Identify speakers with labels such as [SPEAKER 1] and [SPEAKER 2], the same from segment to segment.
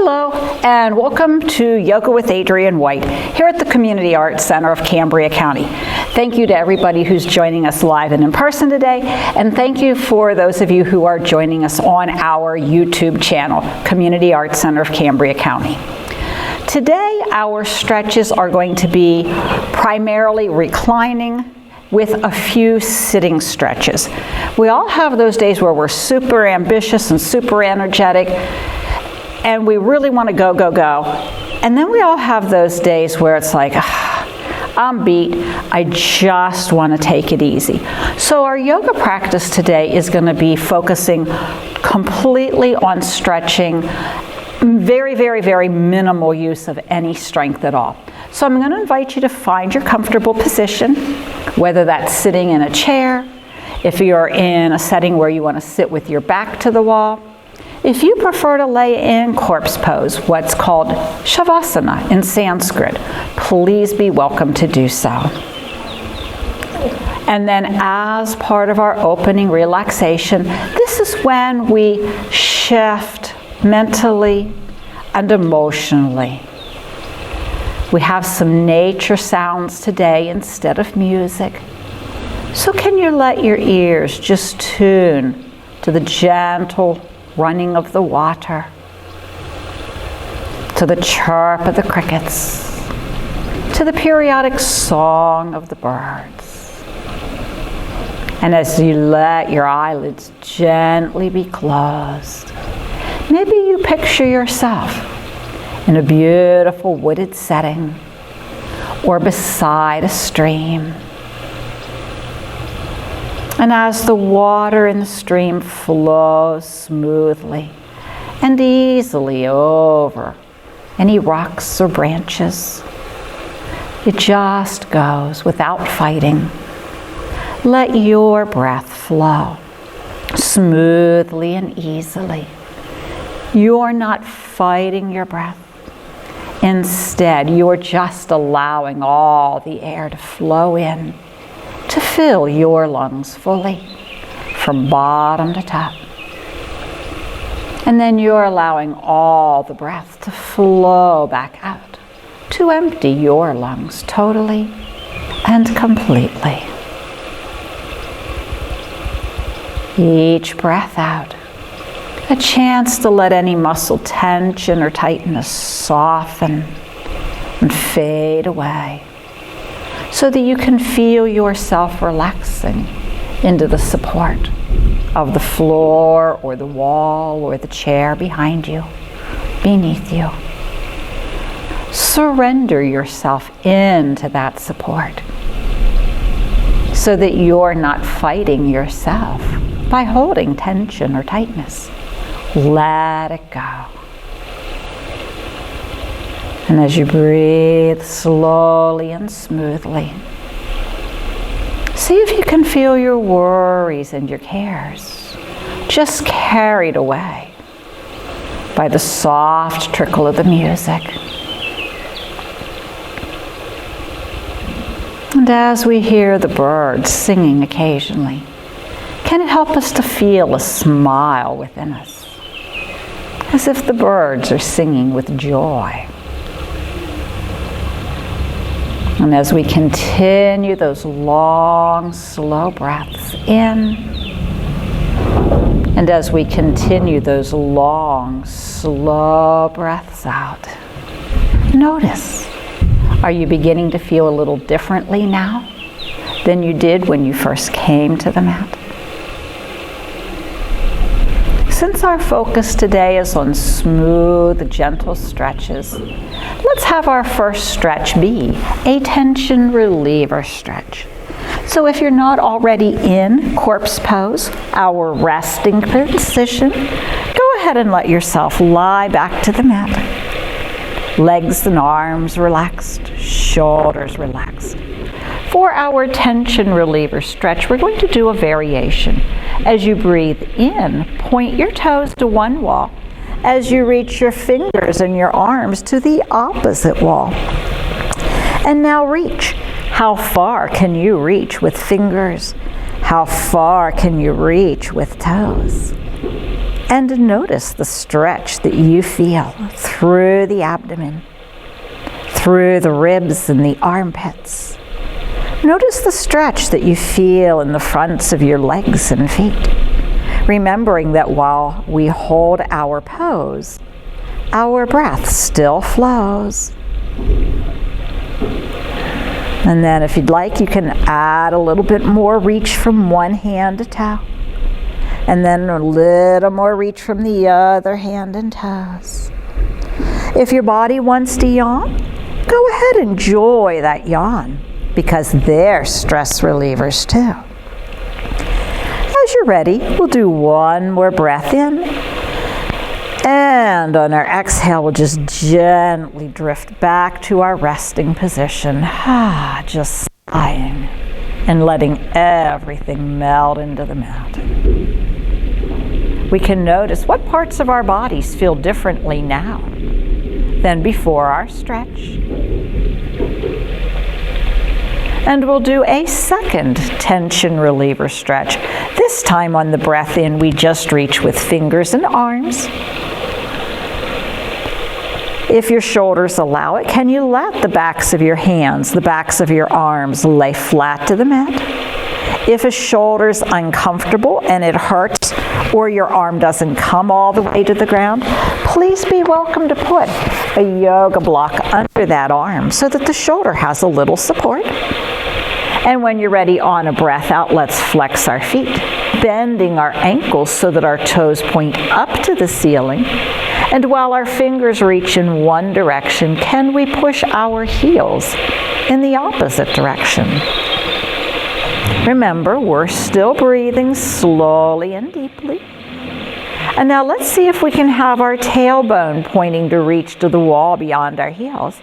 [SPEAKER 1] Hello and welcome to Yoga with Adriann White here at the Community Arts Center of Cambria County. Thank you to everybody who's joining us live and in person today, and thank you for those of you who are joining us on our YouTube channel, Community Arts Center of Cambria County. Today our stretches are going to be primarily reclining with a few sitting stretches. We all have those days where we're super ambitious and super energetic and we really want to go, go, go. And then we all have those days where it's like, I'm beat, I just want to take it easy. So our yoga practice today is going to be focusing completely on stretching, very, very, very minimal use of any strength at all. So I'm going to invite you to find your comfortable position, whether that's sitting in a chair, if you're in a setting where you want to sit with your back to the wall. If you prefer to lay in corpse pose, what's called Shavasana in Sanskrit, please be welcome to do so. And then as part of our opening relaxation, this is when we shift mentally and emotionally. We have some nature sounds today instead of music. So can you let your ears just tune to the gentle running of the water, to the chirp of the crickets, to the periodic song of the birds. And as you let your eyelids gently be closed, maybe you picture yourself in a beautiful wooded setting or beside a stream. And as the water in the stream flows smoothly and easily over any rocks or branches, it just goes without fighting. Let your breath flow smoothly and easily. You're not fighting your breath. Instead, you're just allowing all the air to flow in, to fill your lungs fully, from bottom to top. And then you're allowing all the breath to flow back out, to empty your lungs totally and completely. Each breath out, a chance to let any muscle tension or tightness soften and fade away, so that you can feel yourself relaxing into the support of the floor or the wall or the chair behind you, beneath you. Surrender yourself into that support so that you're not fighting yourself by holding tension or tightness. Let it go. And as you breathe slowly and smoothly, see if you can feel your worries and your cares just carried away by the soft trickle of the music. And as we hear the birds singing occasionally, can it help us to feel a smile within us, as if the birds are singing with joy? And as we continue those long, slow breaths in, and as we continue those long, slow breaths out, notice, are you beginning to feel a little differently now than you did when you first came to the mat? Since our focus today is on smooth, gentle stretches, let's have our first stretch be a tension reliever stretch. So if you're not already in corpse pose, our resting position, go ahead and let yourself lie back to the mat. Legs and arms relaxed, shoulders relaxed. For our tension reliever stretch, we're going to do a variation. As you breathe in, point your toes to one wall. As you reach your fingers and your arms to the opposite wall. And now reach. How far can you reach with fingers? How far can you reach with toes? And notice the stretch that you feel through the abdomen, through the ribs and the armpits. Notice the stretch that you feel in the fronts of your legs and feet, remembering that while we hold our pose, our breath still flows. And then if you'd like, you can add a little bit more reach from one hand to toe. And then a little more reach from the other hand and toes. If your body wants to yawn, go ahead and enjoy that yawn, because they're stress relievers too. As you're ready, we'll do one more breath in. And on our exhale, we'll just gently drift back to our resting position. Just sighing and letting everything melt into the mat. We can notice what parts of our bodies feel differently now than before our stretch. And we'll do a second tension reliever stretch. This time on the breath in, we just reach with fingers and arms. If your shoulders allow it, can you let the backs of your hands, the backs of your arms lay flat to the mat? If a shoulder's uncomfortable and it hurts, or your arm doesn't come all the way to the ground, please be welcome to put a yoga block under that arm so that the shoulder has a little support. And when you're ready, on a breath out, let's flex our feet, bending our ankles so that our toes point up to the ceiling. And while our fingers reach in one direction, can we push our heels in the opposite direction? Remember, we're still breathing slowly and deeply. And now let's see if we can have our tailbone pointing to reach to the wall beyond our heels,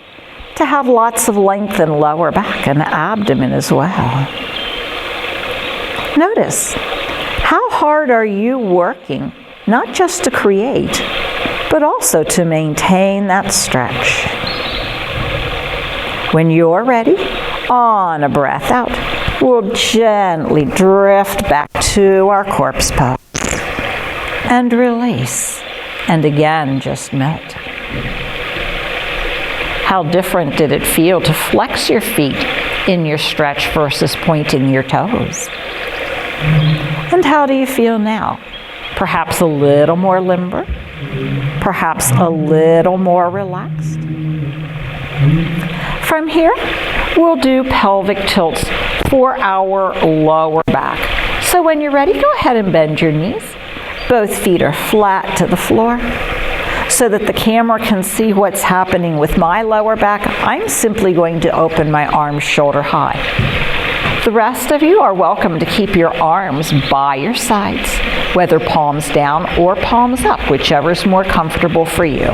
[SPEAKER 1] to have lots of length in lower back and abdomen as well. Notice, how hard are you working, not just to create, but also to maintain that stretch? When you're ready, on a breath out, we'll gently drift back to our corpse pose and release, and again just melt. How different did it feel to flex your feet in your stretch versus pointing your toes? And how do you feel now? Perhaps a little more limber? Perhaps a little more relaxed? From here, we'll do pelvic tilts for our lower back. So when you're ready, go ahead and bend your knees. Both feet are flat to the floor so that the camera can see what's happening with my lower back. I'm simply going to open my arms shoulder high. The rest of you are welcome to keep your arms by your sides, whether palms down or palms up, whichever is more comfortable for you.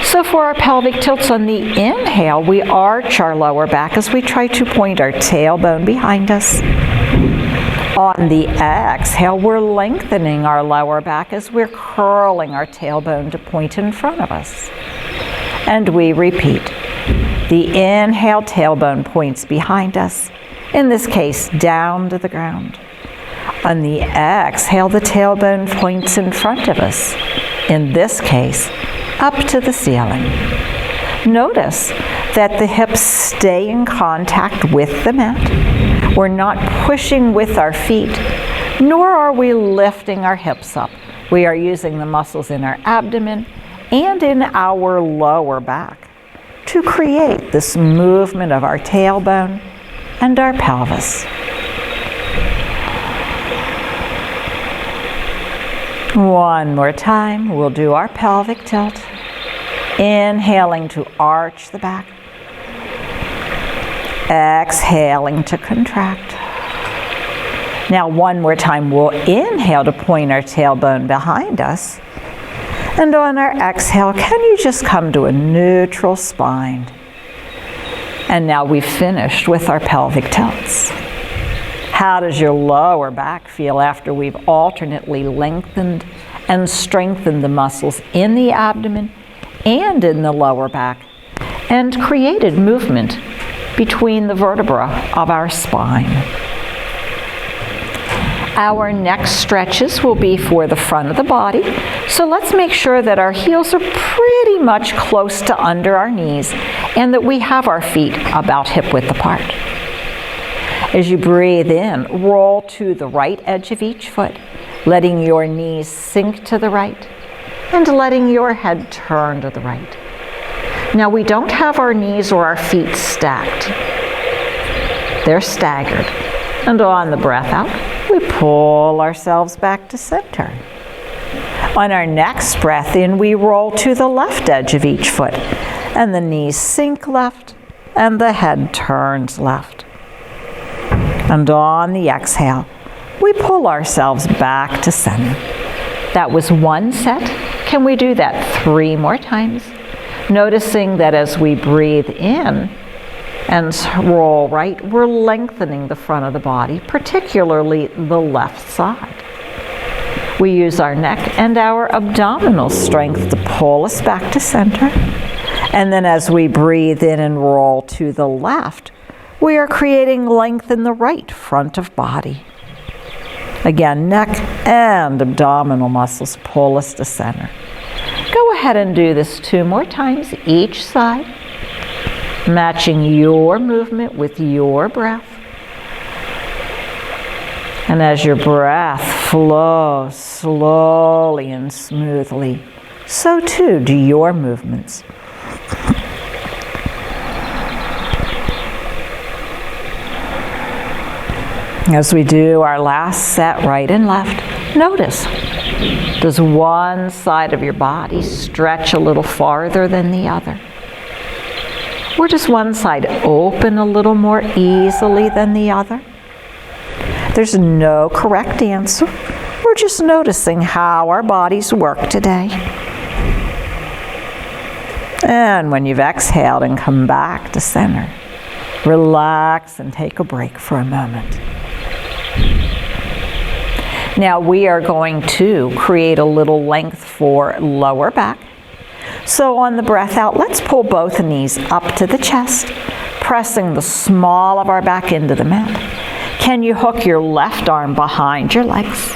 [SPEAKER 1] So for our pelvic tilts, on the inhale, we arch our lower back as we try to point our tailbone behind us. On the exhale, we're lengthening our lower back as we're curling our tailbone to point in front of us. And we repeat. The inhale, tailbone points behind us, in this case, down to the ground. On the exhale, the tailbone points in front of us, in this case, up to the ceiling. Notice that the hips stay in contact with the mat. We're not pushing with our feet, nor are we lifting our hips up. We are using the muscles in our abdomen and in our lower back to create this movement of our tailbone and our pelvis. One more time, we'll do our pelvic tilt. Inhaling to arch the back. Exhaling to contract. Now one more time, we'll inhale to point our tailbone behind us. And on our exhale, can you just come to a neutral spine? And now we've finished with our pelvic tilts. How does your lower back feel after we've alternately lengthened and strengthened the muscles in the abdomen and in the lower back, and created movement between the vertebrae of our spine? Our next stretches will be for the front of the body. So let's make sure that our heels are pretty much close to under our knees and that we have our feet about hip width apart. As you breathe in, roll to the right edge of each foot, letting your knees sink to the right and letting your head turn to the right. Now we don't have our knees or our feet stacked. They're staggered. And on the breath out, we pull ourselves back to center. On our next breath in, we roll to the left edge of each foot, and the knees sink left, and the head turns left. And on the exhale, we pull ourselves back to center. That was one set. Can we do that 3 more times? Noticing that as we breathe in and roll right, we're lengthening the front of the body, particularly the left side. We use our neck and our abdominal strength to pull us back to center. And then as we breathe in and roll to the left, we are creating length in the right front of body. Again, neck and abdominal muscles pull us to center. Go ahead and do this 2 more times each side, matching your movement with your breath. And as your breath flows slowly and smoothly, so too do your movements. As we do our last set, right and left, notice, does one side of your body stretch a little farther than the other? Or does one side open a little more easily than the other? There's no correct answer. We're just noticing how our bodies work today. And when you've exhaled and come back to center, relax and take a break for a moment. Now we are going to create a little length for lower back. So on the breath out, let's pull both knees up to the chest, pressing the small of our back into the mat. Can you hook your left arm behind your legs?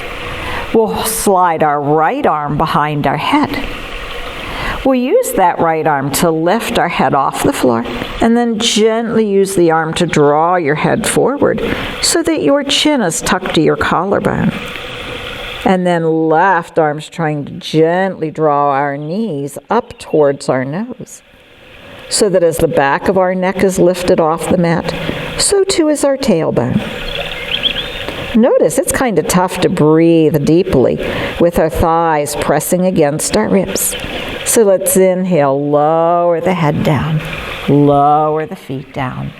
[SPEAKER 1] We'll slide our right arm behind our head. We'll use that right arm to lift our head off the floor and then gently use the arm to draw your head forward so that your chin is tucked to your collarbone. And then left arm's trying to gently draw our knees up towards our nose so that as the back of our neck is lifted off the mat, so too is our tailbone. Notice it's kind of tough to breathe deeply with our thighs pressing against our ribs. So let's inhale, lower the head down, lower the feet down,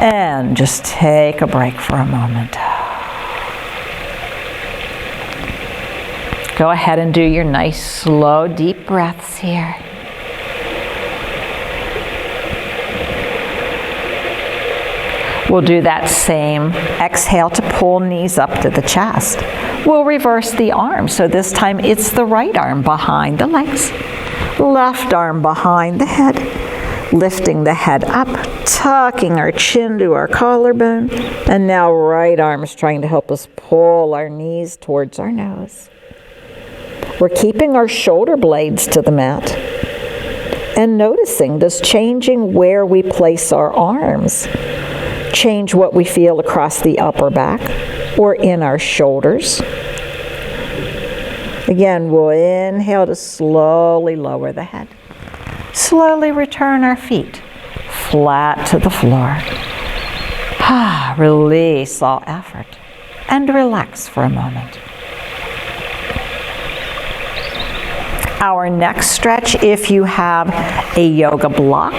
[SPEAKER 1] and just take a break for a moment. Go ahead and do your nice, slow, deep breaths here. We'll do that same exhale to pull knees up to the chest. We'll reverse the arm, so this time it's the right arm behind the legs, left arm behind the head, lifting the head up, tucking our chin to our collarbone, and now right arm is trying to help us pull our knees towards our nose. We're keeping our shoulder blades to the mat and noticing, does changing where we place our arms change what we feel across the upper back or in our shoulders? Again, we'll inhale to slowly lower the head. Slowly return our feet flat to the floor. Release all effort and relax for a moment. Our next stretch, if you have a yoga block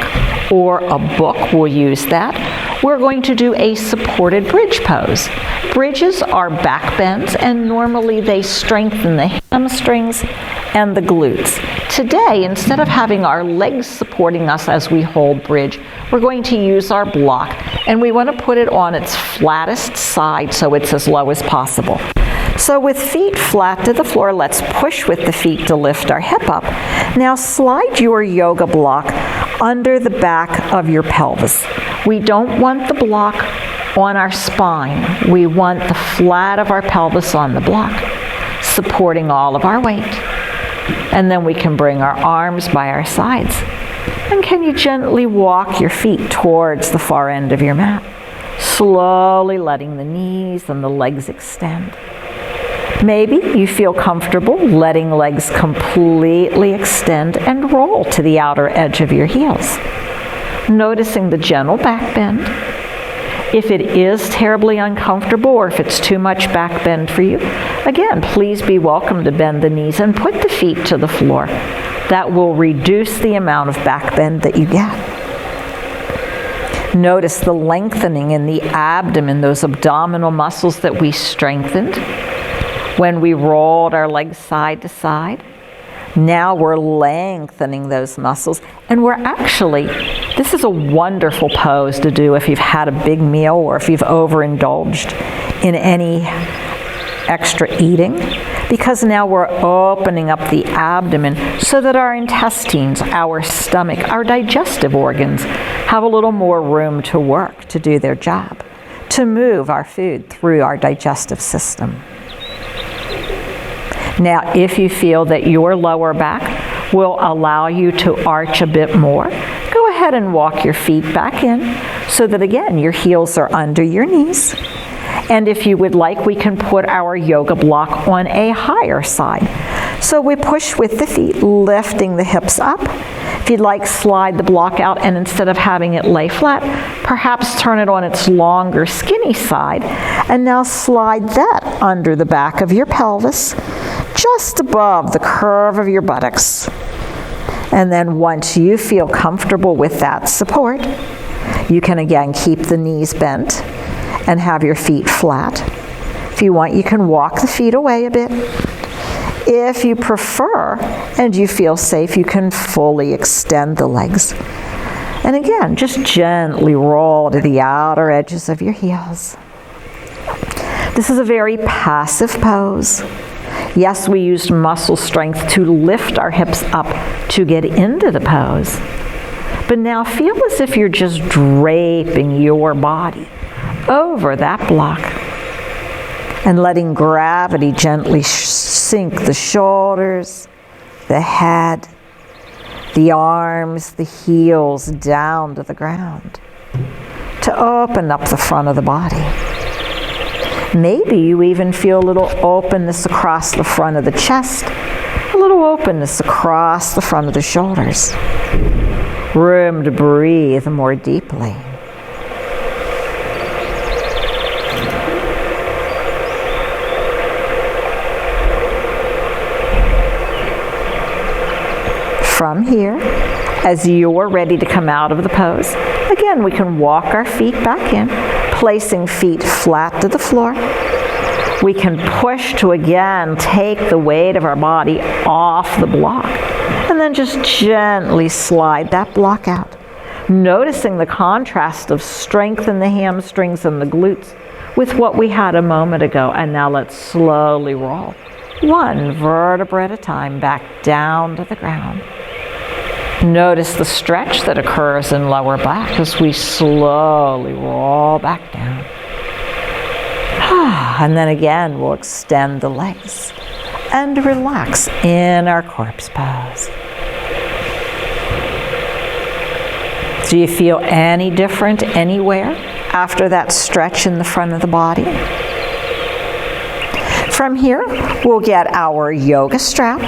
[SPEAKER 1] or a book, we'll use that. We're going to do a supported bridge pose. Bridges are back bends, and normally they strengthen the hamstrings and the glutes. Today, instead of having our legs supporting us as we hold bridge, we're going to use our block, and we want to put it on its flattest side so it's as low as possible. So with feet flat to the floor, let's push with the feet to lift our hip up. Now slide your yoga block under the back of your pelvis. We don't want the block
[SPEAKER 2] On our spine, we want the flat of our pelvis on the block, supporting all of our weight. And then we can bring our arms by our sides. And can you gently walk your feet towards the far end of your mat, slowly letting the knees and the legs extend. Maybe you feel comfortable letting legs completely extend and roll to the outer edge of your heels, noticing the gentle back bend. If it is terribly uncomfortable or if it's too much back bend for you, again, please be welcome to bend the knees and put the feet to the floor. That will reduce the amount of back bend that you get. Notice the lengthening in the abdomen, those abdominal muscles that we strengthened when we rolled our legs side to side. Now we're lengthening those muscles, and this is a wonderful pose to do if you've had a big meal or if you've overindulged in any extra eating, because now we're opening up the abdomen so that our intestines, our stomach, our digestive organs have a little more room to work, to do their job, to move our food through our digestive system. Now, if you feel that your lower back will allow you to arch a bit more, go ahead and walk your feet back in so that, again, your heels are under your knees. And if you would like, we can put our yoga block on a higher side. So we push with the feet, lifting the hips up. If you'd like, slide the block out, and instead of having it lay flat, perhaps turn it on its longer, skinny side, and now slide that under the back of your pelvis, just above the curve of your buttocks. And then once you feel comfortable with that support, you can again keep the knees bent and have your feet flat. If you want, you can walk the feet away a bit. If you prefer and you feel safe, you can fully extend the legs. And again, just gently roll to the outer edges of your heels. This is a very passive pose. Yes, we used muscle strength to lift our hips up to get into the pose. But now feel as if you're just draping your body over that block and letting gravity gently sink the shoulders, the head, the arms, the heels down to the ground to open up the front of the body. Maybe you even feel a little openness across the front of the chest, a little openness across the front of the shoulders. Room to breathe more deeply. From here, as you're ready to come out of the pose, again, we can walk our feet back in, placing feet flat to the floor. We can push to again take the weight of our body off the block, and then just gently slide that block out, noticing the contrast of strength in the hamstrings and the glutes with what we had a moment ago. And now let's slowly roll, one vertebra at a time, back down to the ground. Notice the stretch that occurs in lower back as we slowly roll back down. And then again, we'll extend the legs and relax in our corpse pose. Do you feel any different anywhere after that stretch in the front of the body? From here, we'll get our yoga strap.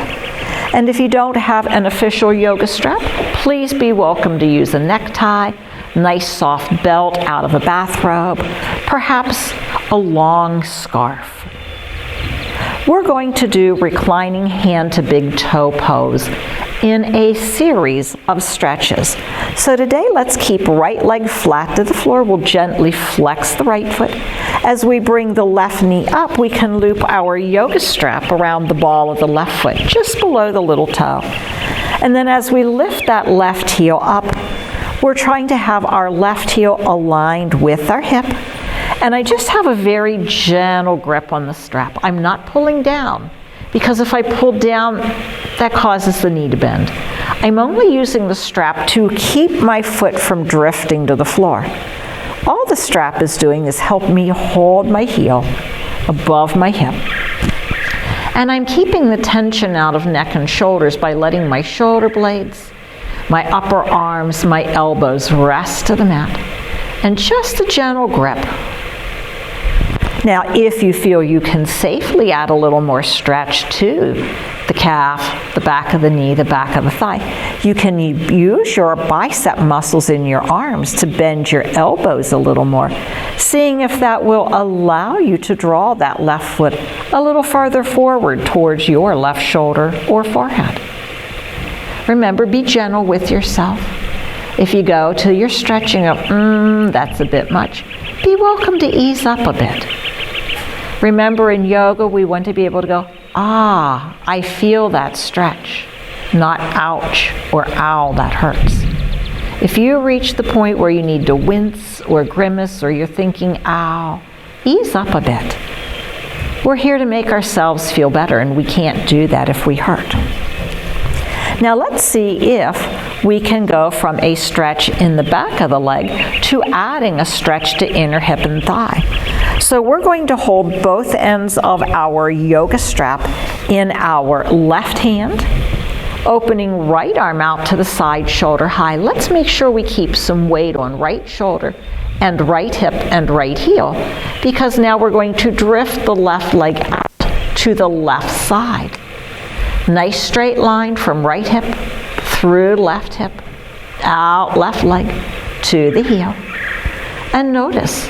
[SPEAKER 2] And if you don't have an official yoga strap, please be welcome to use a necktie, nice soft belt out of a bathrobe, perhaps a long scarf. We're going to do reclining hand to big toe pose in a series of stretches. So today, let's keep right leg flat to the floor. We'll gently flex the right foot. As we bring the left knee up, we can loop our yoga strap around the ball of the left foot, just below the little toe. And then as we lift that left heel up, we're trying to have our left heel aligned with our hip. And I just have a very gentle grip on the strap. I'm not pulling down, because if I pull down, that causes the knee to bend. I'm only using the strap to keep my foot from drifting to the floor. All the strap is doing is help me hold my heel above my hip. And I'm keeping the tension out of neck and shoulders by letting my shoulder blades, my upper arms, my elbows rest to the mat. And just a gentle grip. Now, if you feel you can safely add a little more stretch to the calf, the back of the knee, the back of the thigh, you can use your bicep muscles in your arms to bend your elbows a little more, seeing if that will allow you to draw that left foot a little farther forward towards your left shoulder or forehead. Remember, be gentle with yourself. If you go till you're stretching up, that's a bit much, be welcome to ease up a bit. Remember, in yoga, we want to be able to go, I feel that stretch, not ouch or ow, that hurts. If you reach the point where you need to wince or grimace or you're thinking, ow, ease up a bit. We're here to make ourselves feel better, and we can't do that if we hurt. Now let's see if we can go from a stretch in the back of the leg to adding a stretch to inner hip and thigh. So we're going to hold both ends of our yoga strap in our left hand, opening right arm out to the side, shoulder high. Let's make sure we keep some weight on right shoulder and right hip and right heel, because now we're going to drift the left leg out to the left side. Nice straight line from right hip through left hip, out left leg to the heel. And notice,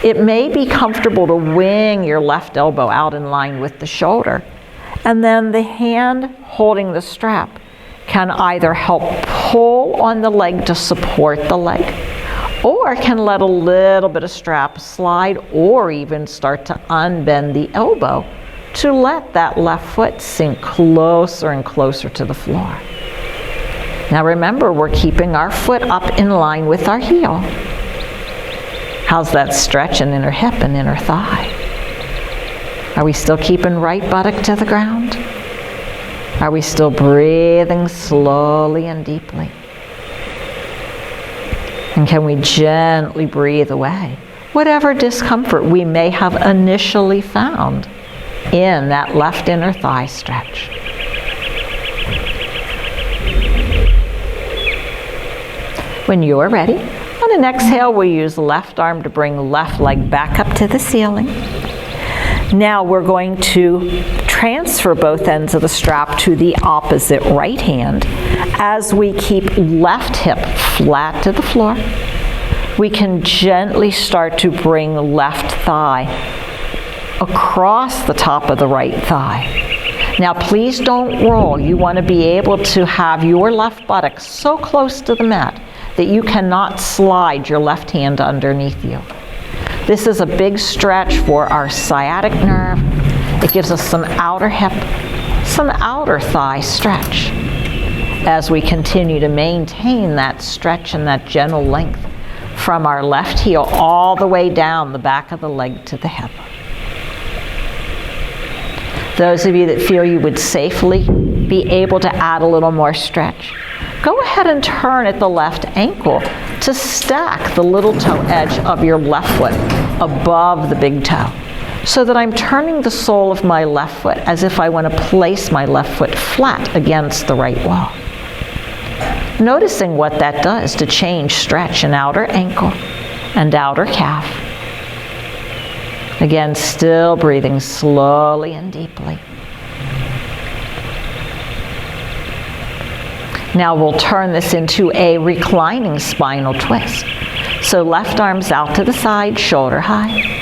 [SPEAKER 2] it may be comfortable to wing your left elbow out in line with the shoulder, and then the hand holding the strap can either help pull on the leg to support the leg, or can let a little bit of strap slide, or even start to unbend the elbow to let that left foot sink closer and closer to the floor. Now remember, we're keeping our foot up in line with our heel. How's that stretch in inner hip and inner thigh? Are we still keeping right buttock to the ground? Are we still breathing slowly and deeply? And can we gently breathe away whatever discomfort we may have initially found in that left inner thigh stretch? When you're ready, on an exhale, we'll use left arm to bring left leg back up to the ceiling. Now we're going to transfer both ends of the strap to the opposite right hand as we keep left hip flat to the floor. We can gently start to bring left thigh across the top of the right thigh. Now please don't roll. You want to be able to have your left buttock so close to the mat that you cannot slide your left hand underneath you. This is a big stretch for our sciatic nerve. It gives us some outer hip, some outer thigh stretch as we continue to maintain that stretch and that gentle length from our left heel all the way down the back of the leg to the hip. Those of you that feel you would safely be able to add a little more stretch, go ahead and turn at the left ankle to stack the little toe edge of your left foot above the big toe, so that I'm turning the sole of my left foot as if I want to place my left foot flat against the right wall. Noticing what that does to change stretch in outer ankle and outer calf. Again, still breathing slowly and deeply. Now we'll turn this into a reclining spinal twist. So left arm's out to the side, shoulder high.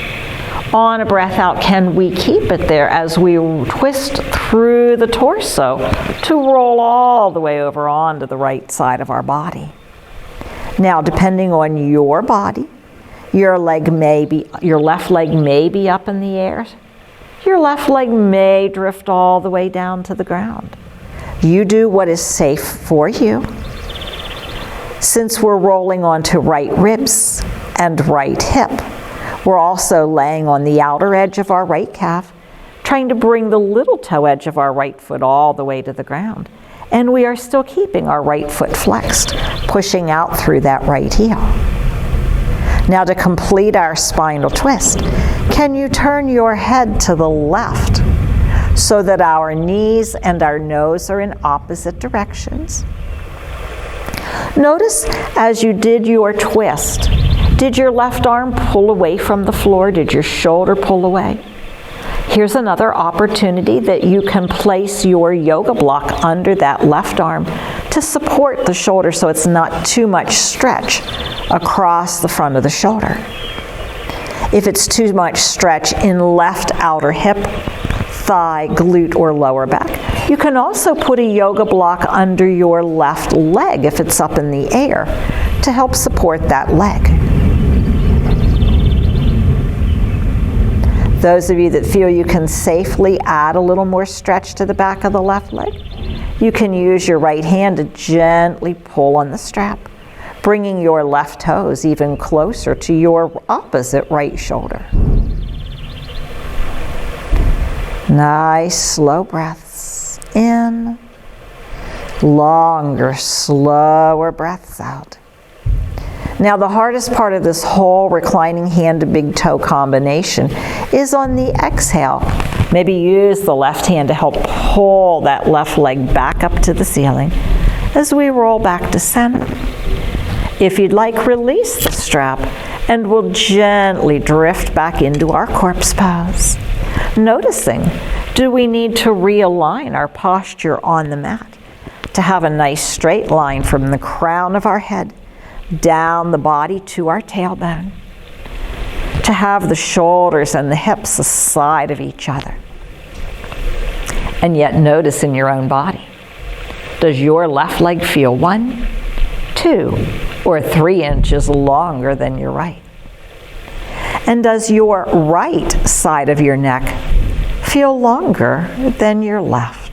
[SPEAKER 2] On a breath out, can we keep it there as we twist through the torso to roll all the way over onto the right side of our body. Now, depending on your body, your left leg may be up in the air. Your left leg may drift all the way down to the ground. You do what is safe for you. Since we're rolling onto right ribs and right hip, we're also laying on the outer edge of our right calf, trying to bring the little toe edge of our right foot all the way to the ground. And we are still keeping our right foot flexed, pushing out through that right heel. Now to complete our spinal twist, can you turn your head to the left so that our knees and our nose are in opposite directions? Notice as you did your twist, did your left arm pull away from the floor? Did your shoulder pull away? Here's another opportunity that you can place your yoga block under that left arm to support the shoulder so it's not too much stretch across the front of the shoulder. If it's too much stretch in left outer hip, thigh, glute, or lower back, you can also put a yoga block under your left leg if it's up in the air to help support that leg. Those of you that feel you can safely add a little more stretch to the back of the left leg, you can use your right hand to gently pull on the strap, bringing your left toes even closer to your opposite right shoulder. Nice slow breaths in, longer, slower breaths out. Now the hardest part of this whole reclining hand to big toe combination is on the exhale. Maybe use the left hand to help pull that left leg back up to the ceiling as we roll back to center. If you'd like, release the strap and we'll gently drift back into our corpse pose. Noticing, do we need to realign our posture on the mat to have a nice straight line from the crown of our head down the body to our tailbone, to have the shoulders and the hips aside of each other. And yet notice in your own body, does your left leg feel 1, 2, or 3 inches longer than your right? And does your right side of your neck feel longer than your left?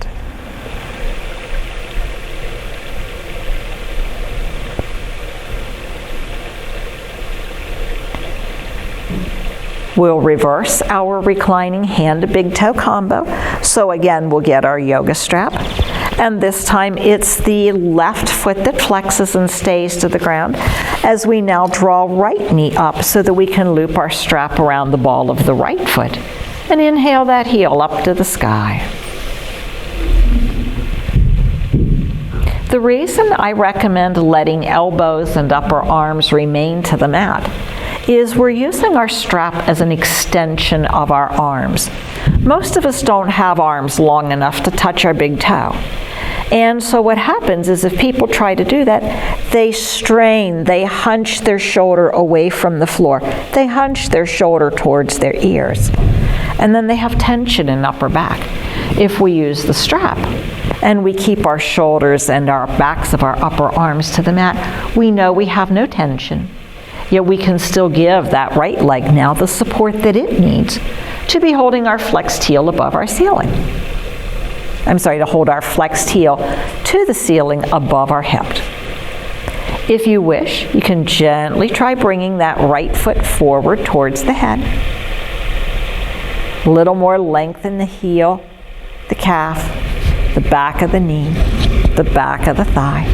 [SPEAKER 2] We'll reverse our reclining hand to big toe combo. So again, we'll get our yoga strap. And this time it's the left foot that flexes and stays to the ground as we now draw right knee up so that we can loop our strap around the ball of the right foot. And inhale that heel up to the sky. The reason I recommend letting elbows and upper arms remain to the mat is we're using our strap as an extension of our arms. Most of us don't have arms long enough to touch our big toe. And so what happens is if people try to do that, they strain, they hunch their shoulder away from the floor. They hunch their shoulder towards their ears. And then they have tension in upper back. If we use the strap and we keep our shoulders and our backs of our upper arms to the mat, we know we have no tension. Yet we can still give that right leg now the support that it needs to be holding our flexed heel above our ceiling. To hold our flexed heel to the ceiling above our hip. If you wish, you can gently try bringing that right foot forward towards the head. A little more length in the heel, the calf, the back of the knee, the back of the thigh.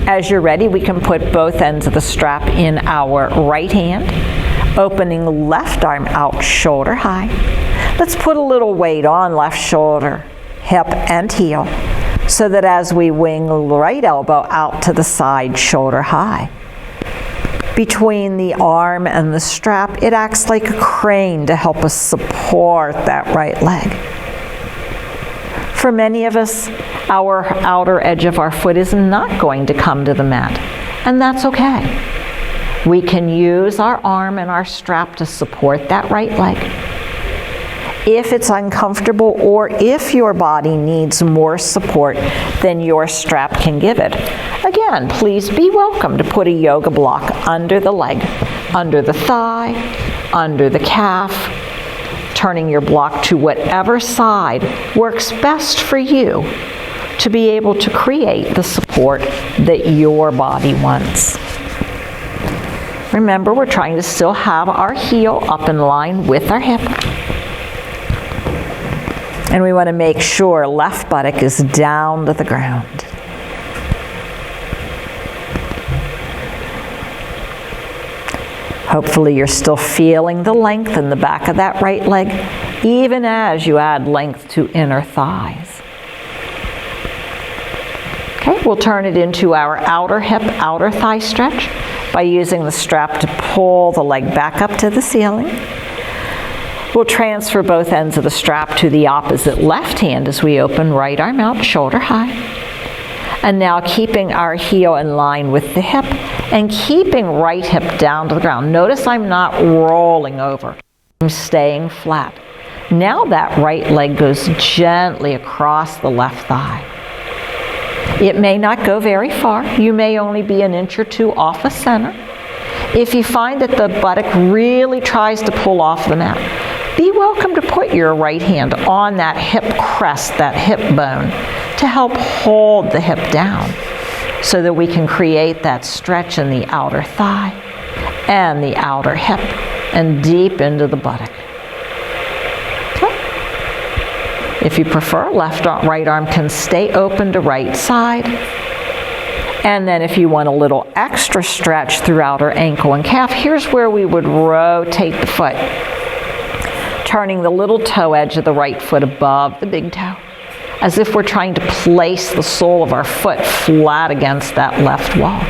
[SPEAKER 2] As you're ready, we can put both ends of the strap in our right hand, opening left arm out shoulder high. Let's put a little weight on left shoulder, hip, and heel, so that as we wing right elbow out to the side, shoulder high. Between the arm and the strap, it acts like a crane to help us support that right leg. For many of us, our outer edge of our foot is not going to come to the mat, and that's okay. We can use our arm and our strap to support that right leg. If it's uncomfortable or if your body needs more support than your strap can give it, again, please be welcome to put a yoga block under the leg, under the thigh, under the calf, turning your block to whatever side works best for you to be able to create the support that your body wants. Remember, we're trying to still have our heel up in line with our hip. And we want to make sure left buttock is down to the ground. Hopefully you're still feeling the length in the back of that right leg, even as you add length to inner thighs. Okay, we'll turn it into our outer hip, outer thigh stretch by using the strap to pull the leg back up to the ceiling. We'll transfer both ends of the strap to the opposite left hand as we open right arm out, shoulder high. And now keeping our heel in line with the hip and keeping right hip down to the ground. Notice I'm not rolling over. I'm staying flat. Now that right leg goes gently across the left thigh. It may not go very far. You may only be an inch or two off the center. If you find that the buttock really tries to pull off the mat, be welcome to put your right hand on that hip crest, that hip bone, to help hold the hip down so that we can create that stretch in the outer thigh and the outer hip and deep into the buttock. Okay. If you prefer, left arm, right arm can stay open to right side. And then if you want a little extra stretch throughout our ankle and calf, here's where we would rotate the foot, turning the little toe edge of the right foot above the big toe, as if we're trying to place the sole of our foot flat against that left wall.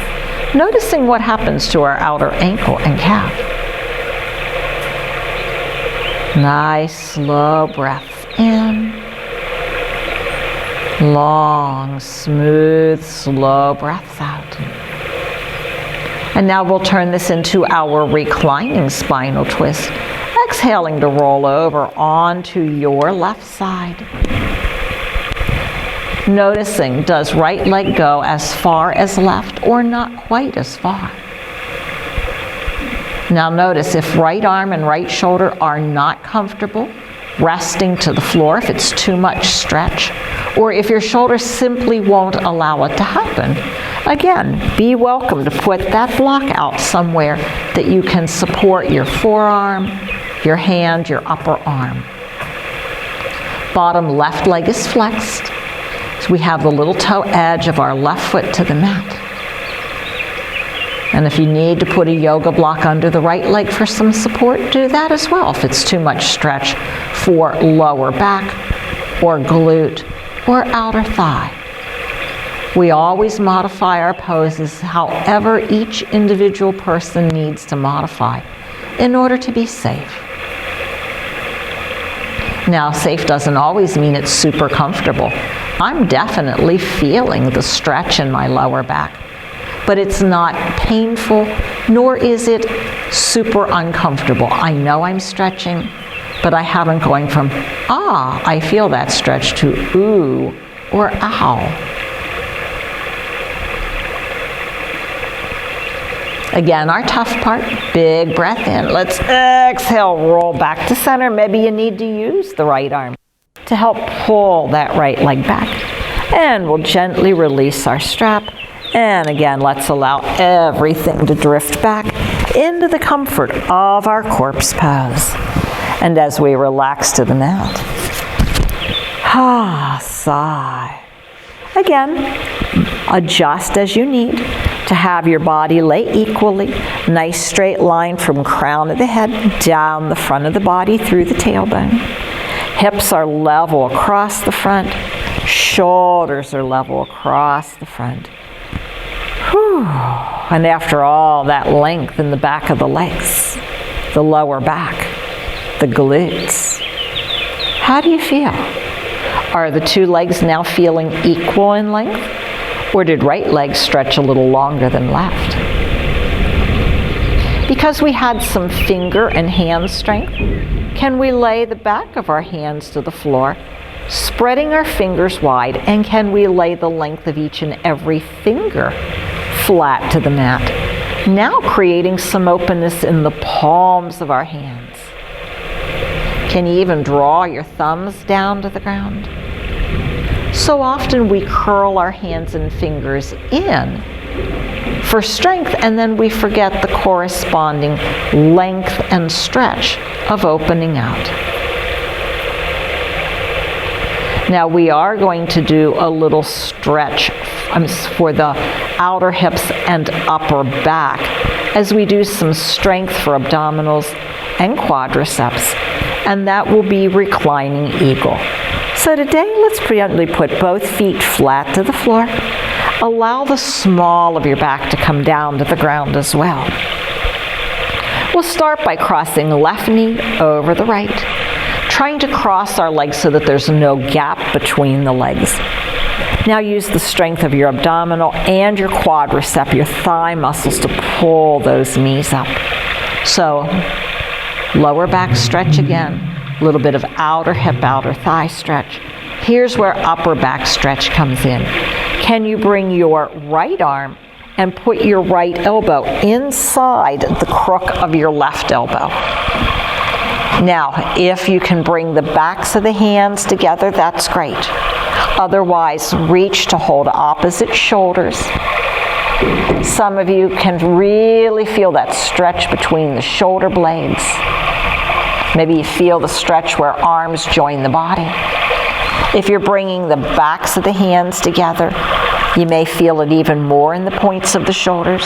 [SPEAKER 2] Noticing what happens to our outer ankle and calf. Nice, slow breath in. Long, smooth, slow breaths out. And now we'll turn this into our reclining spinal twist. Exhaling to roll over onto your left side. Noticing, does right leg go as far as left or not quite as far? Now notice if right arm and right shoulder are not comfortable, resting to the floor if it's too much stretch, or if your shoulder simply won't allow it to happen. Again, be welcome to put that block out somewhere that you can support your forearm, your hand, your upper arm. Bottom left leg is flexed. So we have the little toe edge of our left foot to the mat. And if you need to put a yoga block under the right leg for some support, do that as well if it's too much stretch for lower back or glute or outer thigh. We always modify our poses however each individual person needs to modify in order to be safe. Now, safe doesn't always mean it's super comfortable. I'm definitely feeling the stretch in my lower back, but it's not painful, nor is it super uncomfortable. I know I'm stretching, but I haven't going from, ah, I feel that stretch, to ooh, or ow. Again, our tough part, big breath in. Let's exhale, roll back to center. Maybe you need to use the right arm to help pull that right leg back. And we'll gently release our strap. And again, let's allow everything to drift back into the comfort of our corpse pose. And as we relax to the mat, sigh. Again, adjust as you need to have your body lay equally. Nice straight line from crown of the head down the front of the body through the tailbone. Hips are level across the front. Shoulders are level across the front. Whew. And after all that length in the back of the legs, the lower back, the glutes, how do you feel? Are the two legs now feeling equal in length? Or did right leg stretch a little longer than left? Because we had some finger and hand strength, can we lay the back of our hands to the floor, spreading our fingers wide, and can we lay the length of each and every finger flat to the mat? Now creating some openness in the palms of our hands. Can you even draw your thumbs down to the ground? So often we curl our hands and fingers in for strength, and then we forget the corresponding length and stretch of opening out. Now we are going to do a little stretch for the outer hips and upper back as we do some strength for abdominals and quadriceps, and that will be reclining eagle. So today, let's gently put both feet flat to the floor. Allow the small of your back to come down to the ground as well. We'll start by crossing the left knee over the right, trying to cross our legs so that there's no gap between the legs. Now use the strength of your abdominal and your quadricep, your thigh muscles, to pull those knees up. So lower back stretch again, a little bit of outer hip, outer thigh stretch. Here's where upper back stretch comes in. Can you bring your right arm and put your right elbow inside the crook of your left elbow? Now, if you can bring the backs of the hands together, that's great. Otherwise, reach to hold opposite shoulders. Some of you can really feel that stretch between the shoulder blades. Maybe you feel the stretch where arms join the body. If you're bringing the backs of the hands together, you may feel it even more in the points of the shoulders.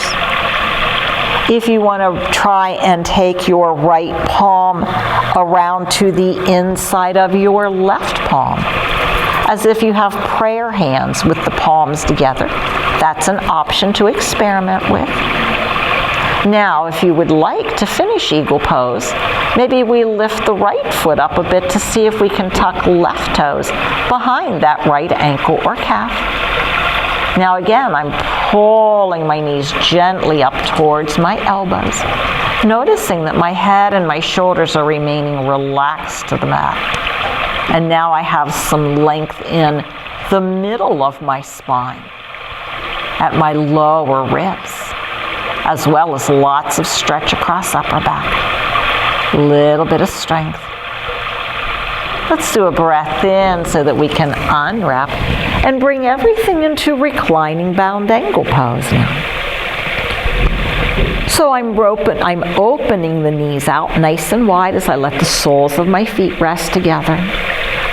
[SPEAKER 2] If you want to try and take your right palm around to the inside of your left palm, as if you have prayer hands with the palms together, that's an option to experiment with. Now, if you would like to finish eagle pose, maybe we lift the right foot up a bit to see if we can tuck left toes behind that right ankle or calf. Now again, I'm pulling my knees gently up towards my elbows, noticing that my head and my shoulders are remaining relaxed to the mat. And now I have some length in the middle of my spine, at my lower ribs, as well as lots of stretch across upper back. Little bit of strength. Let's do a breath in so that we can unwrap and bring everything into reclining bound angle pose now. So I'm opening the knees out nice and wide as I let the soles of my feet rest together.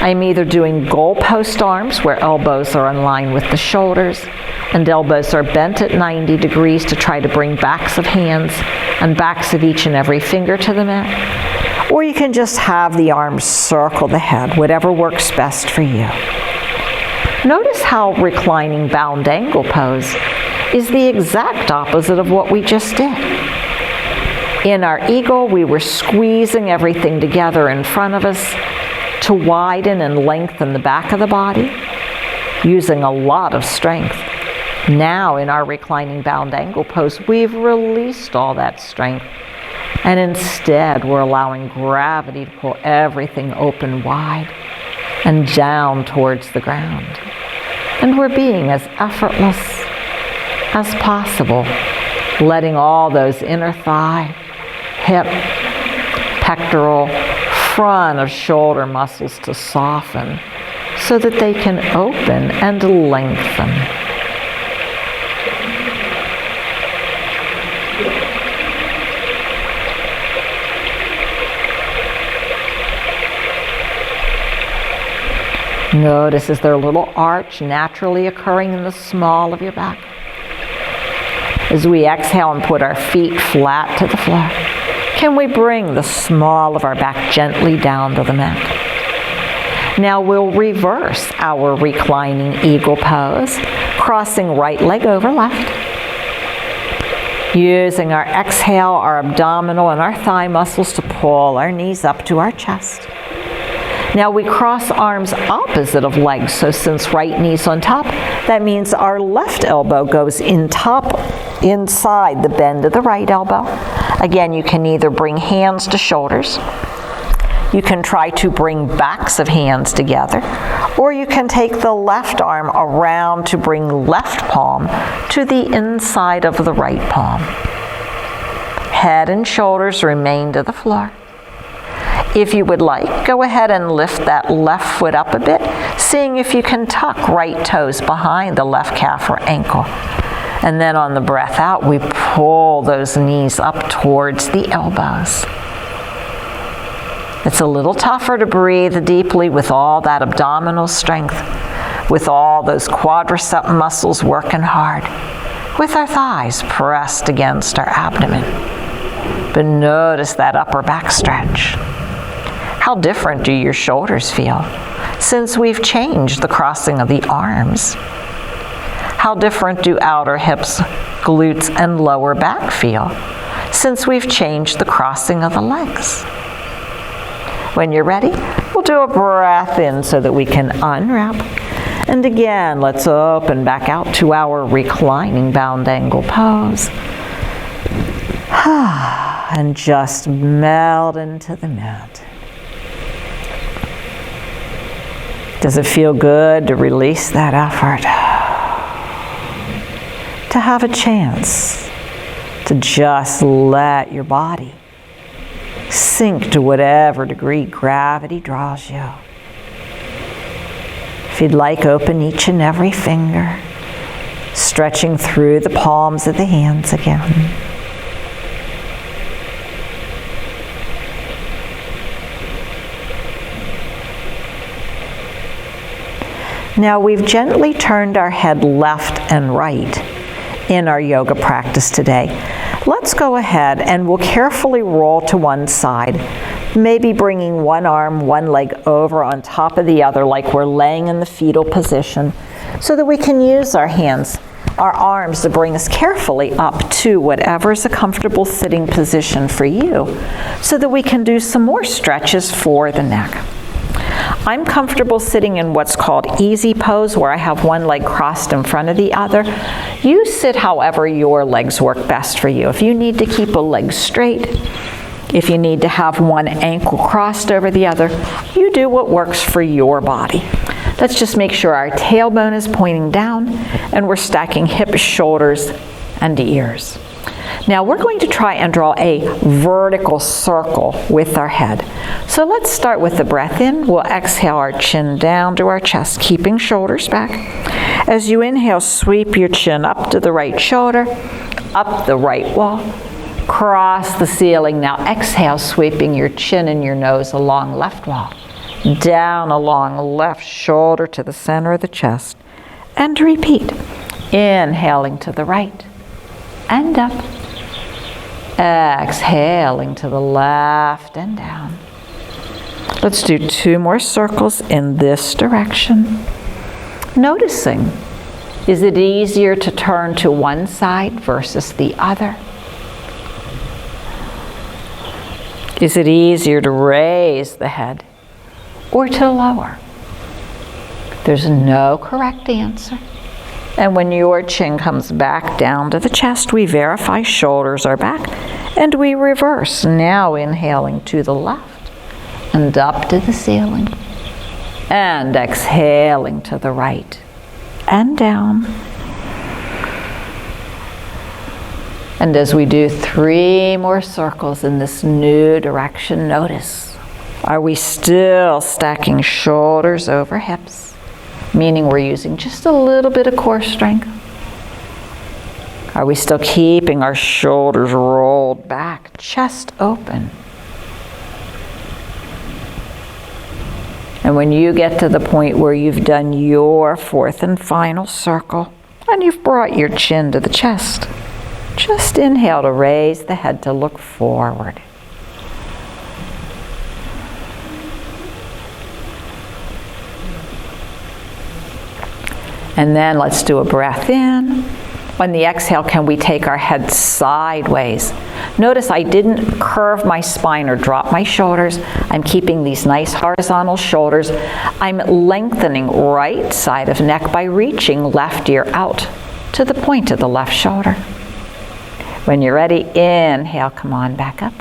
[SPEAKER 2] I'm either doing goalpost arms, where elbows are in line with the shoulders, and elbows are bent at 90 degrees to try to bring backs of hands and backs of each and every finger to the mat. Or you can just have the arms circle the head, whatever works best for you. Notice how reclining bound angle pose is the exact opposite of what we just did. In our eagle, we were squeezing everything together in front of us to widen and lengthen the back of the body, using a lot of strength. Now in our reclining bound angle pose, we've released all that strength, and instead we're allowing gravity to pull everything open wide and down towards the ground. And we're being as effortless as possible, letting all those inner thigh, hip, pectoral, front of shoulder muscles to soften so that they can open and lengthen. Notice, is there a little arch naturally occurring in the small of your back? As we exhale and put our feet flat to the floor, can we bring the small of our back gently down to the mat? Now we'll reverse our reclining eagle pose, crossing right leg over left. Using our exhale, our abdominal and our thigh muscles to pull our knees up to our chest. Now we cross arms opposite of legs, so since right knee's on top, that means our left elbow goes inside the bend of the right elbow. Again, you can either bring hands to shoulders, you can try to bring backs of hands together, or you can take the left arm around to bring left palm to the inside of the right palm. Head and shoulders remain to the floor. If you would like, go ahead and lift that left foot up a bit, seeing if you can tuck right toes behind the left calf or ankle. And then on the breath out, we pull those knees up towards the elbows. It's a little tougher to breathe deeply with all that abdominal strength, with all those quadricep muscles working hard. with our thighs pressed against our abdomen. But notice that upper back stretch. How different do your shoulders feel since we've changed the crossing of the arms? How different do outer hips, glutes, and lower back feel since we've changed the crossing of the legs? When you're ready, we'll do a breath in so that we can unwrap. And again, let's open back out to our reclining bound angle pose. And just melt into the mat. Does it feel good to release that effort? To have a chance to just let your body sink to whatever degree gravity draws you. If you'd like, open each and every finger, stretching through the palms of the hands again. Now we've gently turned our head left and right in our yoga practice today. Let's go ahead and we'll carefully roll to one side, maybe bringing one arm, one leg over on top of the other like we're laying in the fetal position, so that we can use our hands, our arms to bring us carefully up to whatever's a comfortable sitting position for you, so that we can do some more stretches for the neck. I'm comfortable sitting in what's called easy pose, where I have one leg crossed in front of the other. You sit however your legs work best for you. If you need to keep a leg straight, if you need to have one ankle crossed over the other, you do what works for your body. Let's just make sure our tailbone is pointing down and we're stacking hips, shoulders, and ears. Now we're going to try and draw a vertical circle with our head. So let's start with the breath in. We'll exhale our chin down to our chest, keeping shoulders back. As you inhale, sweep your chin up to the right shoulder, up the right wall, cross the ceiling. Now exhale, sweeping your chin and your nose along left wall, down along left shoulder to the center of the chest, and repeat. Inhaling to the right and up. Exhaling to the left and down. Let's do 2 more circles in this direction. Noticing, is it easier to turn to one side versus the other? Is it easier to raise the head or to lower? There's no correct answer. And when your chin comes back down to the chest, we verify shoulders are back, and we reverse. Now inhaling to the left and up to the ceiling, and exhaling to the right and down. And as we do 3 more circles in this new direction, notice, are we still stacking shoulders over hips? Meaning we're using just a little bit of core strength. Are we still keeping our shoulders rolled back, chest open? And when you get to the point where you've done your 4th and final circle, and you've brought your chin to the chest, just inhale to raise the head to look forward. And then let's do a breath in. On the exhale, can we take our head sideways? Notice I didn't curve my spine or drop my shoulders. I'm keeping these nice horizontal shoulders. I'm lengthening right side of neck by reaching left ear out to the point of the left shoulder. When you're ready, inhale, come on back up.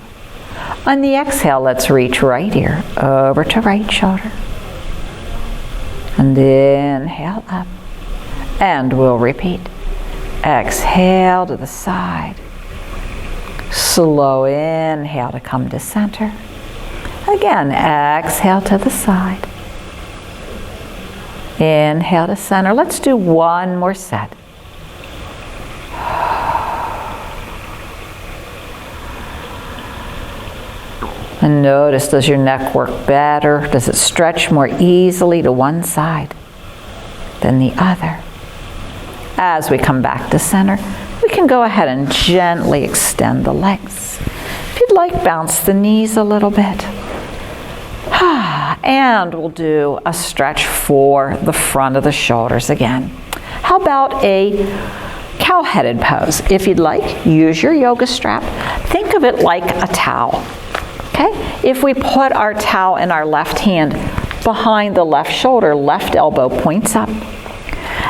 [SPEAKER 2] On the exhale, let's reach right ear over to right shoulder. And inhale up. And we'll repeat. Exhale to the side. Slow inhale to come to center. Again, exhale to the side. Inhale to center. Let's do 1 more set. And notice, does your neck work better? Does it stretch more easily to one side than the other? As we come back to center,
[SPEAKER 1] can go ahead and gently extend the legs. If you'd like, bounce the knees a little bit. And we'll do a stretch for the front of the shoulders again. How about a cow-headed pose? If you'd like, use your yoga strap. Think of it like a towel. Okay? If we put our towel in our left hand behind the left shoulder, left elbow points up.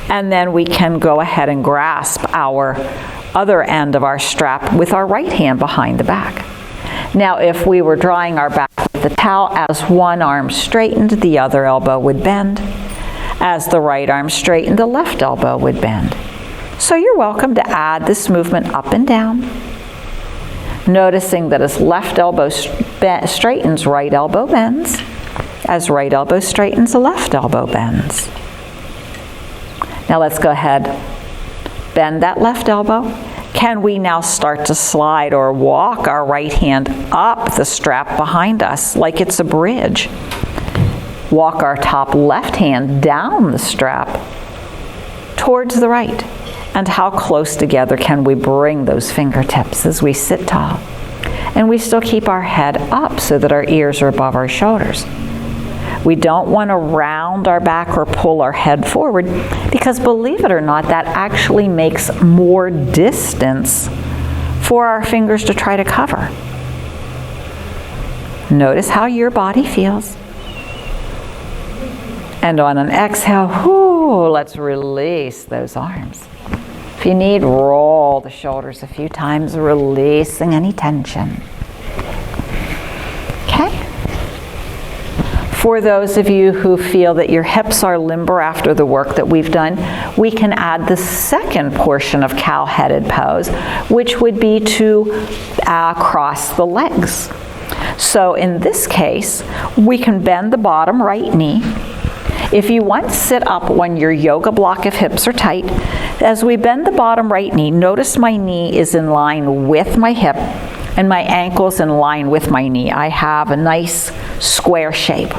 [SPEAKER 1] And then we can go ahead and grasp our other end of our strap with our right hand behind the back. Now, if we were drawing our back with the towel, as one arm straightened, the other elbow would bend. As the right arm straightened, the left elbow would bend. So you're welcome to add this movement up and down. Noticing that as left elbow straightens, right elbow bends. As right elbow straightens, the left elbow bends. Now let's go ahead, bend that left elbow. Can we now start to slide or walk our right hand up the strap behind us like it's a bridge? Walk our top left hand down the strap towards the right. And how close together can we bring those fingertips as we sit tall? And we still keep our head up so that our ears are above our shoulders. We don't want to round our back or pull our head forward because, believe it or not, that actually makes more distance for our fingers to try to cover. Notice how your body feels. And on an exhale, let's release those arms. If you need, roll the shoulders a few times, releasing any tension. Okay? For those of you who feel that your hips are limber after the work that we've done, we can add the second portion of cow-headed pose, which would be to cross the legs. So in this case, we can bend the bottom right knee. If you want, sit up when your yoga block if hips are tight. As we bend the bottom right knee, notice my knee is in line with my hip and my ankle's in line with my knee. I have a nice square shape.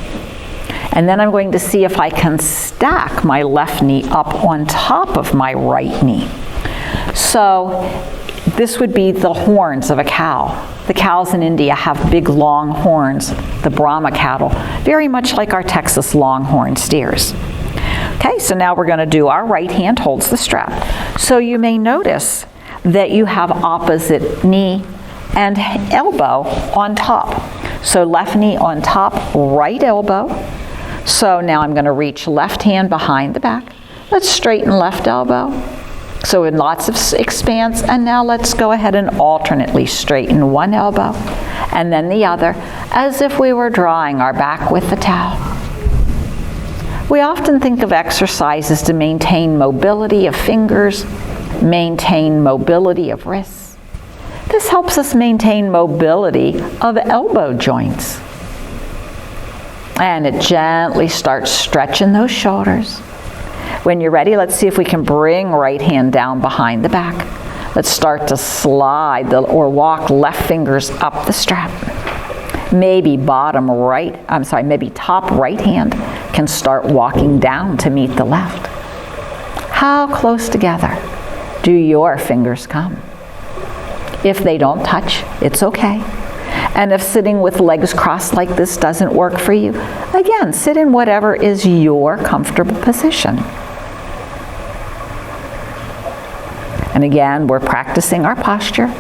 [SPEAKER 1] And then I'm going to see if I can stack my left knee up on top of my right knee. So this would be the horns of a cow. The cows in India have big long horns, the Brahma cattle, very much like our Texas longhorn steers. Okay, so now we're going to do our right hand holds the strap. So you may notice that you have opposite knee and elbow on top. So left knee on top, right elbow. So now I'm going to reach left hand behind the back. Let's straighten left elbow. So in lots of expanse, and now let's go ahead and alternately straighten one elbow and then the other, as if we were drawing our back with the towel. We often think of exercises to maintain mobility of fingers, maintain mobility of wrists. This helps us maintain mobility of elbow joints. And it gently starts stretching those shoulders. When you're ready, let's see if we can bring right hand down behind the back. Let's start to slide or walk left fingers up the strap. Maybe maybe top right hand can start walking down to meet the left. How close together do your fingers come? If they don't touch, it's okay. And if sitting with legs crossed like this doesn't work for you, again, sit in whatever is your comfortable position. And again, we're practicing our posture.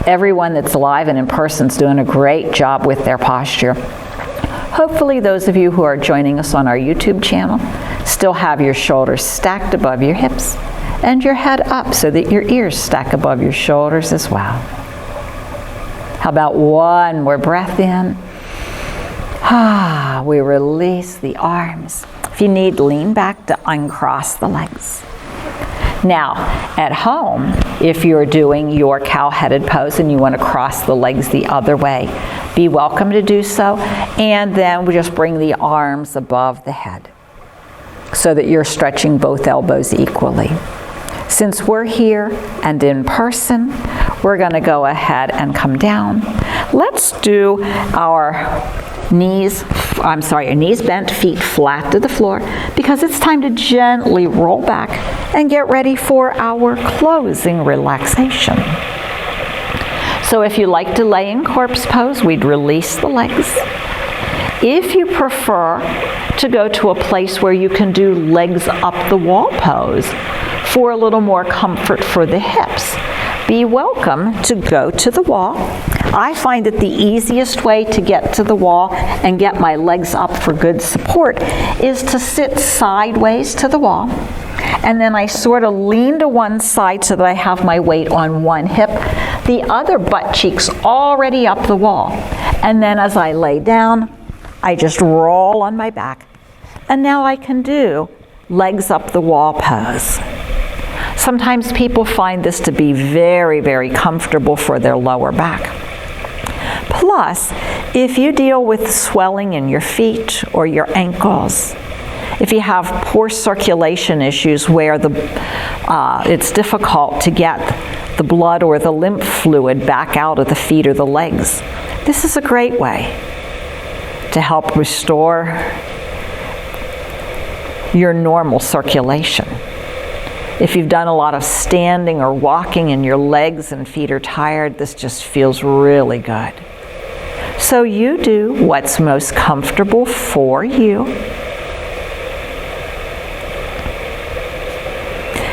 [SPEAKER 1] Everyone that's live and in person is doing a great job with their posture. Hopefully those of you who are joining us on our YouTube channel still have your shoulders stacked above your hips and your head up so that your ears stack above your shoulders as well. How about one more breath in? We release the arms. If you need, lean back to uncross the legs. Now, at home, if you're doing your cow-headed pose and you want to cross the legs the other way, be welcome to do so. And then we just bring the arms above the head so that you're stretching both elbows equally. Since we're here and in person, we're going to go ahead and come down. Let's do our knees bent, feet flat to the floor, because it's time to gently roll back and get ready for our closing relaxation. So if you like to lay in corpse pose, we'd release the legs. If you prefer to go to a place where you can do legs up the wall pose for a little more comfort for the hips, be welcome to go to the wall. I find that the easiest way to get to the wall and get my legs up for good support is to sit sideways to the wall, and then I sort of lean to one side so that I have my weight on one hip, the other butt cheek's already up the wall, and then as I lay down, I just roll on my back, and now I can do legs up the wall pose. Sometimes people find this to be very, very comfortable for their lower back. Plus, if you deal with swelling in your feet or your ankles, if you have poor circulation issues where it's difficult to get the blood or the lymph fluid back out of the feet or the legs, this is a great way to help restore your normal circulation. If you've done a lot of standing or walking and your legs and feet are tired, this just feels really good. So you do what's most comfortable for you.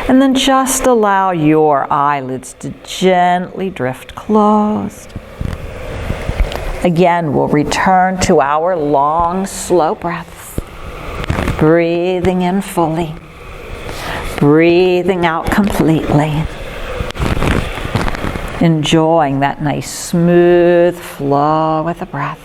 [SPEAKER 1] And then just allow your eyelids to gently drift closed. Again, we'll return to our long, slow breaths. Breathing in fully. Breathing out completely. Enjoying that nice smooth flow with the breath.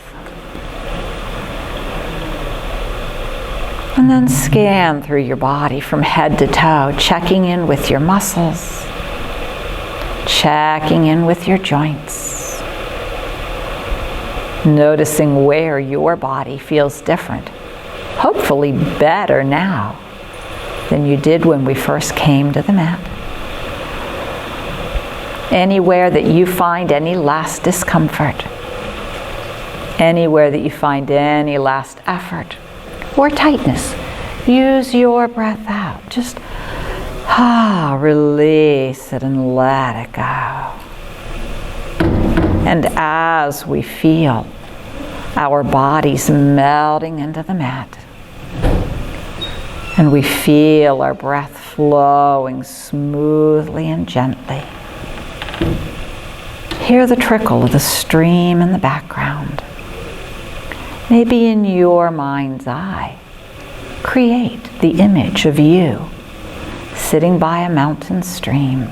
[SPEAKER 1] And then scan through your body from head to toe, checking in with your muscles, checking in with your joints, noticing where your body feels different, hopefully better now than you did when we first came to the mat. Anywhere that you find any last discomfort, anywhere that you find any last effort or tightness, use your breath out. Just release it and let it go. And as we feel our bodies melting into the mat, and we feel our breath flowing smoothly and gently, hear the trickle of the stream in the background. Maybe in your mind's eye, create the image of you sitting by a mountain stream.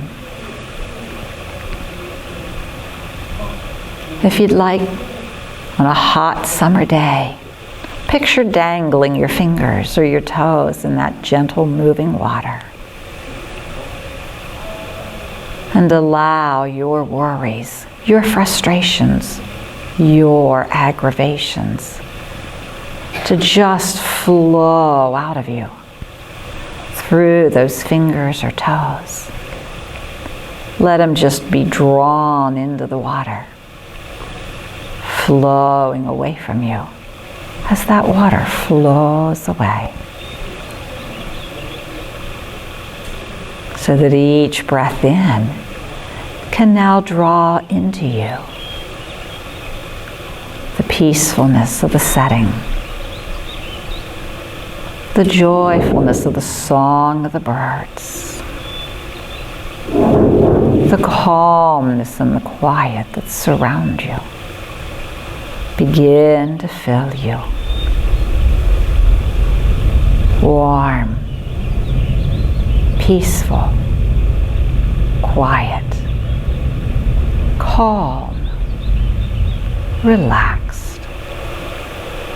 [SPEAKER 1] If you'd like, on a hot summer day, picture dangling your fingers or your toes in that gentle moving water. And allow your worries, your frustrations, your aggravations to just flow out of you through those fingers or toes. Let them just be drawn into the water, flowing away from you as that water flows away. So that each breath in can now draw into you the peacefulness of the setting, the joyfulness of the song of the birds, the calmness and the quiet that surround you begin to fill you. Warm, peaceful, quiet, calm, relaxed,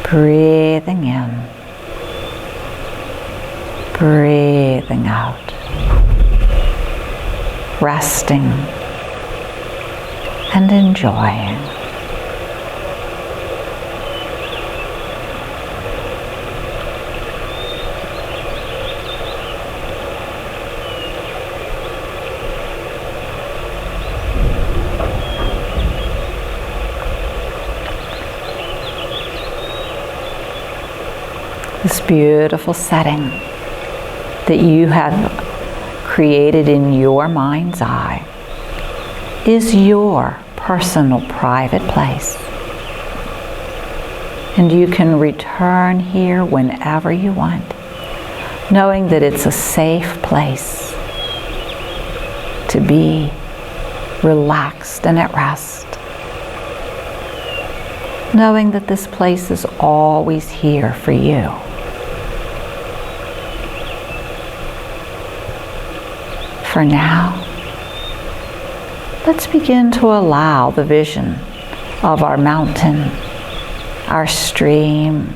[SPEAKER 1] breathing in, breathing out, resting and enjoying. This beautiful setting that you have created in your mind's eye is your personal private place. And you can return here whenever you want, knowing that it's a safe place to be relaxed and at rest. Knowing that this place is always here for you. For now, let's begin to allow the vision of our mountain, our stream,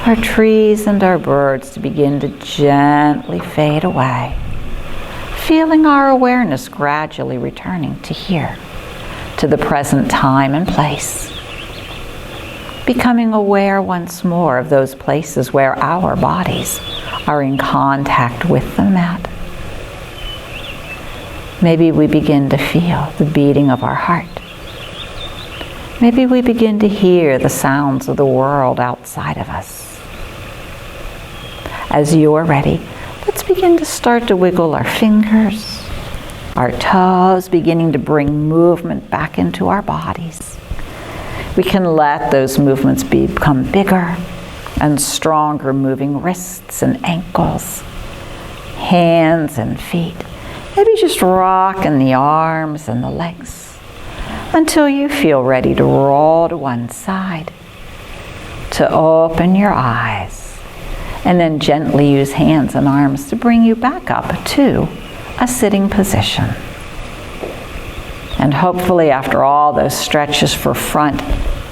[SPEAKER 1] our trees and our birds to begin to gently fade away, feeling our awareness gradually returning to here, to the present time and place, becoming aware once more of those places where our bodies are in contact with the mat. Maybe we begin to feel the beating of our heart. Maybe we begin to hear the sounds of the world outside of us. As you're ready, let's begin to start to wiggle our fingers, our toes, beginning to bring movement back into our bodies. We can let those movements become bigger and stronger, moving wrists and ankles, hands and feet. Maybe just rocking the arms and the legs until you feel ready to roll to one side, to open your eyes, and then gently use hands and arms to bring you back up to a sitting position. And hopefully after all those stretches for front,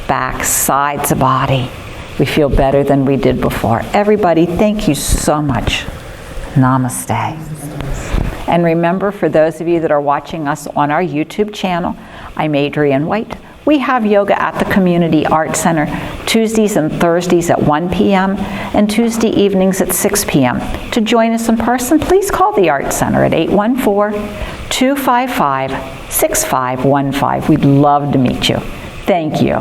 [SPEAKER 1] back, sides of body, we feel better than we did before. Everybody, thank you so much. Namaste. And remember, for those of you that are watching us on our YouTube channel, I'm Adriann White. We have yoga at the Community Arts Center Tuesdays and Thursdays at 1 p.m. and Tuesday evenings at 6 p.m. To join us in person, please call the Arts Center at 814-255-6515. We'd love to meet you. Thank you.